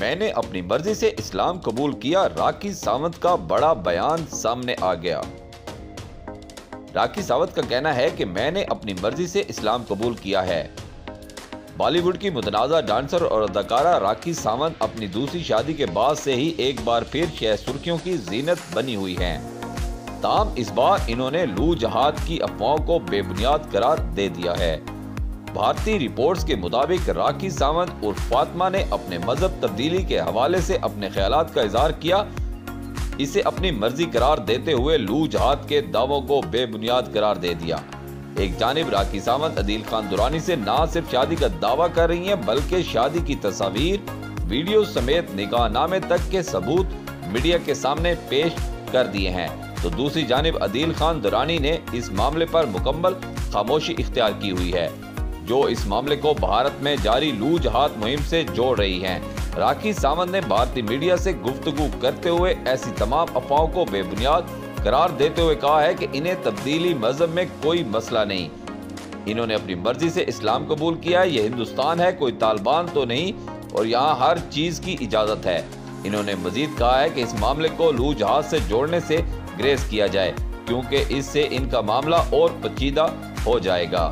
मैंने अपनी मर्जी से इस्लाम कबूल किया, राखी सावंत का बड़ा बयान सामने आ गया। राखी सावंत का कहना है कि मैंने अपनी मर्जी से इस्लाम कबूल किया है। बॉलीवुड की मुतनाज़ा डांसर और अदाकारा राखी सावंत अपनी दूसरी शादी के बाद से ही एक बार फिर शह सुर्खियों की जीनत बनी हुई हैं। ताहम इस बार इन्होंने लू जहाद की अफवाहों को बेबुनियाद करार दे दिया है। भारतीय रिपोर्ट्स के मुताबिक राखी सावंत उर्फ फातिमा ने अपने मजहब तब्दीली के हवाले से अपने ख्यालात का इजहार किया। इसे अपनी मर्जी करार देते हुए लू जहाद के दावों को बेबुनियाद करार दे दिया। एक जानिब राखी सावंत अदील खान दुरानी से न सिर्फ शादी का दावा कर रही हैं, बल्कि शादी की तस्वीर, वीडियो समेत निकाहनामे तक के सबूत मीडिया के सामने पेश कर दिए हैं। तो दूसरी जानिब अदील खान दुरानी ने इस मामले पर मुकम्मल खामोशी इख्तियार की हुई है, जो इस मामले को भारत में जारी लू जहाद मुहिम से जोड़ रही हैं। राखी सावंत ने भारतीय मीडिया से गुफ्तगू करते हुए ऐसी तमाम अफवाहों को बेबुनियाद करार देते हुए कहा है कि इन्हें तब्दीली मजहब में कोई मसला नहीं। इन्होंने अपनी मर्जी से इस्लाम कबूल किया। यह हिंदुस्तान है, कोई तालिबान तो नहीं, और यहाँ हर चीज की इजाजत है। इन्होंने मजीद कहा है कि इस मामले को लू जहाज से जोड़ने से ग्रेस किया जाए, क्योंकि इससे इनका मामला और पेचीदा हो जाएगा।